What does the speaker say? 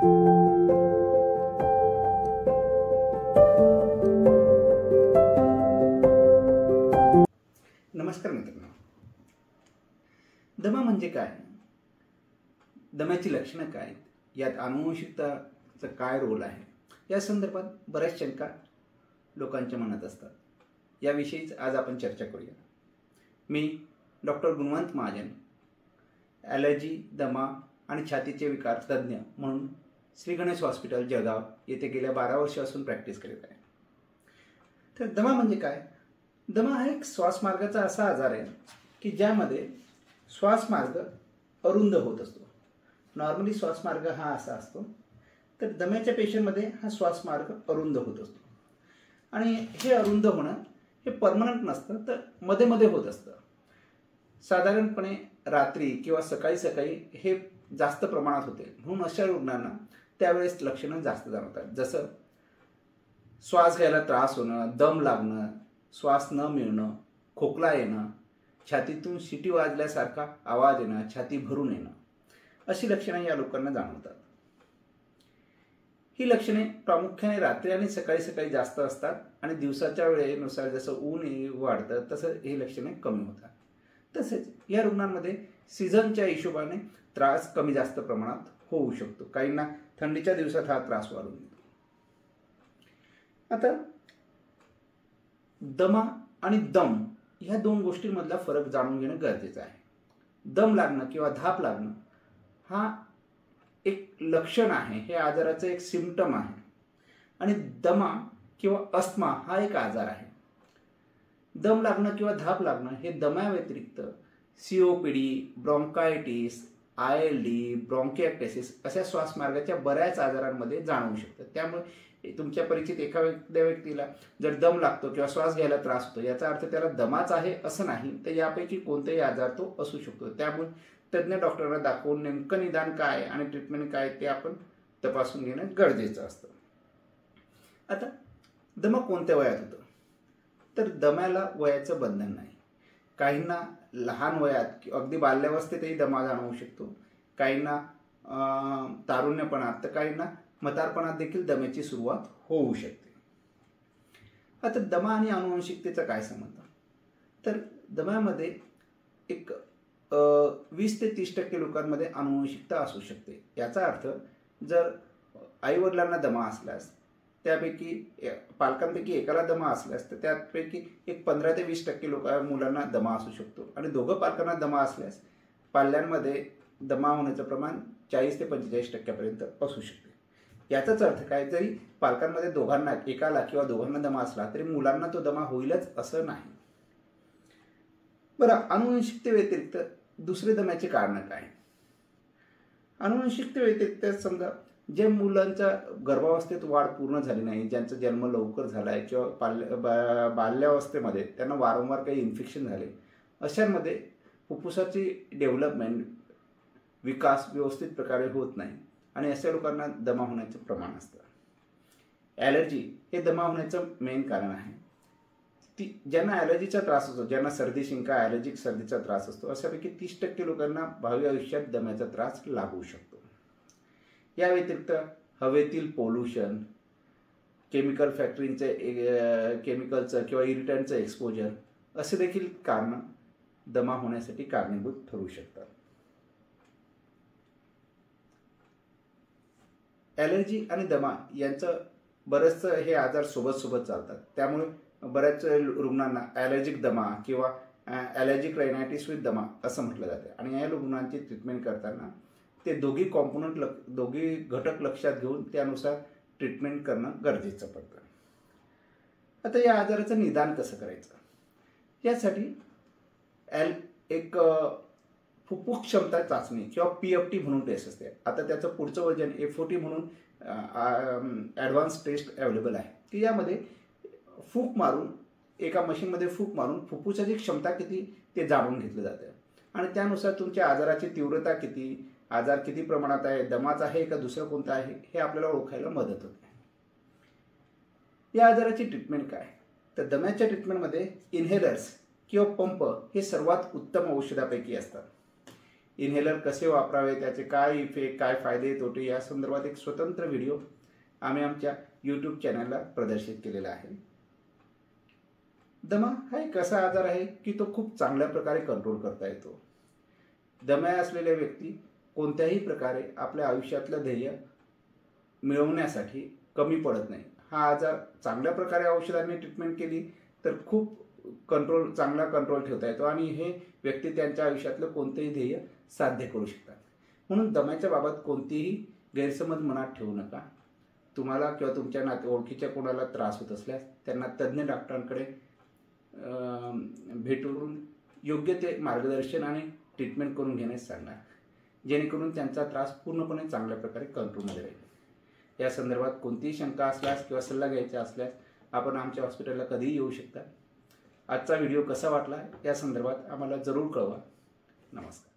नमस्कार मित्रांनो, दमा म्हणजे काय, दम्याची लक्षणं काय, यात आनुवंशिकताचा काय रोल आहे, या संदर्भात बऱ्याच शंका लोकांच्या मनात असतात. याविषयीच आज आपण चर्चा करूया. मी डॉक्टर गुणवंत महाजन, ॲलर्जी, दमा आणि छातीचे विकार तज्ज्ञ म्हणून श्री गणेश हॉस्पिटल जळगाव येथे गेल्या 12 वर्षापासून प्रॅक्टिस करीत आहे. तर दमा म्हणजे काय? दमा हा एक श्वासमार्गाचा असा आजार आहे की ज्यामध्ये श्वासमार्ग अरुंद होत असतो. नॉर्मली श्वासमार्ग हा असा असतो, तर दम्याच्या पेशंटमध्ये हा श्वासमार्ग अरुंद होत असतो. आणि हे अरुंद होणं हे परमनंट नसतं, तर मध्ये मध्ये होत असतं. साधारणपणे रात्री किंवा सकाळी सकाळी हे जास्त प्रमाणात होते, म्हणून अशा रुग्णांना त्यावेळेस लक्षणं जास्त जाणवतात. जसं श्वास घ्यायला त्रास होणं, दम लागणं, श्वास न मिळणं, खोकला येणं, छातीतून शिटी वाजल्यासारखा आवाज येणं, छाती भरून येणं, अशी लक्षणे या लोकांना जाणवतात. ही लक्षणे प्रामुख्याने रात्री आणि सकाळी सकाळी जास्त असतात आणि दिवसाच्या वेळेनुसार जसं ऊन वाढतं तसं ही लक्षणे कमी होतात. तसेच या रुग्णांमध्ये सीझनच्या हिशोबाने त्रास कमी जास्त प्रमाणात होऊ शकतो. काहींना थंडीच्या दिवसात हा त्रास वाढून येतो. आता दमा आणि दम ह्या दोन गोष्टींमधला फरक जाणून घेणं गरजेचं आहे. दम लागणं किंवा धाप लागणं हा एक लक्षण आहे, हे आजाराचं एक सिम्पटम आहे. आणि दमा किंवा अस्थमा हा एक आजार आहे. दम लागणं किंवा धाप लागणं हे दम्याव्यतिरिक्त COPD, ब्रॉन्कायटिस, ILD, ब्रॉन्किएक्टेसिस अशा श्वासमार्गाच्या बऱ्याच आजारांमध्ये जाणवू शकतात. त्यामुळे तुमच्या परिचित एखाद्या व्यक्तीला जर दम लागतो किंवा श्वास घ्यायला त्रास होतो, याचा अर्थ त्याला दमाच आहे असं नाही, तर यापैकी कोणताही आजार तो असू शकतो. त्यामुळे तज्ज्ञ डॉक्टरांना दाखवून नेमकं निदान काय आणि ट्रीटमेंट काय ते आपण तपासून घेणं गरजेचं असतं. आता दमा कोणत्या वयात होतं? तर दम्याला वयाचं बंधन नाही. काहींना लहान वयात अगदी बाल्यावस्थेतही दमा जाणवू शकतो, काहींना तारुण्यपणात, तर काहींना म्हातारपणात देखील दम्याची सुरुवात होऊ शकते. आता दमा आणि आनुवंशिकतेचा काय संबंध? तर दम्यामध्ये एक 20 ते 30% लोकांमध्ये आनुवंशिकता असू शकते. याचा अर्थ जर आईवडिलांना दमा असल्यास, त्यापैकी पालकांपैकी एकाला दमा असल्यास, तर त्यापैकी एक 15 ते 20% मुलांना दमा असू शकतो. आणि दोघं पालकांना दमा असल्यास पाल्यांमध्ये दमा होण्याचं प्रमाण 40 ते 45% असू शकते. याचाच अर्थ काय, जरी पालकांमध्ये दोघांना, एकाला किंवा दोघांना दमा असला तरी मुलांना तो दमा होईलच असं नाही. बरं, आनुवंशिकतेव्यतिरिक्त दुसरे दम्याचे कारण काय? आनुवंशिकतेव्यतिरिक्त समजा ज्या मुलांच्या गर्भावस्थेत वाढ पूर्ण झाली नाही, ज्यांचा जन्म लवकर झाला आहे किंवा बाल्यावस्थेमध्ये त्यांना वारंवार काही इन्फेक्शन झाले, अशांमध्ये फुफ्फुसाची डेव्हलपमेंट, विकास व्यवस्थित प्रकारे होत नाही आणि अशा लोकांना दमा होण्याचं प्रमाण असतं. ॲलर्जी हे दमा होण्याचं मेन कारण आहे. ज्यांना ॲलर्जीचा त्रास असतो, ज्यांना सर्दी, शिंका, ॲलर्जिक सर्दीचा त्रास असतो, अशापैकी 30% लोकांना भावी आयुष्यात दम्याचा त्रास लागू शकतो. या व्यतिरिक्त हवेतील पोल्युशन, केमिकल केमिकलचं किंवा इरिटंटचं एक्सपोजर असे देखील कारण दमा होण्यासाठी कारणीभूत ठरू शकतात. ॲलर्जी आणि दमा यांचं बरंचसं हे आजार सोबत चालतात. त्यामुळे बऱ्याच रुग्णांना ॲलर्जिक दमा किंवा ॲलर्जिक रायनायटिस विथ दमा असं म्हटलं जातं. आणि या रुग्णांची ट्रीटमेंट करताना ते दोघी घटक लक्षात घेऊन त्यानुसार ट्रीटमेंट करणं गरजेचं पडतं. आता या आजाराचं निदान कसं करायचं? यासाठी एक फुफ्फुस क्षमता चाचणी किंवा PFT म्हणून टेस्ट असते. आता त्याचं पुढचं वर्जन FOT म्हणून ॲडव्हान्स टेस्ट अवेलेबल आहे, की यामध्ये फूक मारून, एका मशीनमध्ये फूक मारून फुफ्फुसाची क्षमता किती ते जाणून घेतलं जातं आणि त्यानुसार तुमच्या आजाराची तीव्रता किती, आजार किती प्रमाणात आहे, दमाच आहे का दुसरं कोणतं आहे, हे आपल्याला ओळखायला मदत होते. या आजाराची ट्रीटमेंट काय? तर दम्याच्या ट्रीटमेंटमध्ये इन्हेलर्स किंवा पंप हे सर्वात उत्तम औषधापैकी असतात. इन्हेलर कसे वापरावे, त्याचे काय इफेक्ट, काय फायदे तोटे या संदर्भात एक स्वतंत्र व्हिडिओ आम्ही आमच्या यूट्यूब चॅनलला प्रदर्शित केलेला आहे. दमा हा एक असा आजार आहे की तो खूप चांगल्या प्रकारे कंट्रोल करता येतो. दम्या असलेल्या व्यक्ती कोणत्याही प्रकारे आपल्या आयुष्यातलं ध्येय मिळवण्यासाठी कमी पडत नाही. हा आजार चांगल्या प्रकारे औषधांनी ट्रीटमेंट केली तर खूप चांगला कंट्रोल ठेवता येतो आणि हे व्यक्ती त्यांच्या आयुष्यातलं कोणतेही ध्येय साध्य करू शकतात. म्हणून दम्याच्या बाबत कोणतीही गैरसमज मनात ठेवू नका. तुम्हाला किंवा तुमच्या ओळखीच्या कोणाला त्रास होत असल्यास त्यांना तज्ज्ञ डॉक्टरांकडे भेटून योग्य ते मार्गदर्शन आणि ट्रीटमेंट करून घेण्यास सांगा, जेणेकरून त्यांचा त्रास पूर्णपणे चांगल्या प्रकारे कंट्रोलमध्ये राहील. या संदर्भात कोणतीही शंका असल्यास किंवा सल्ला घ्यायचा असल्यास आपण आमच्या हॉस्पिटलला कधीही येऊ शकता. आजचा व्हिडिओ कसा वाटला या संदर्भात आम्हाला जरूर कळवा. नमस्कार.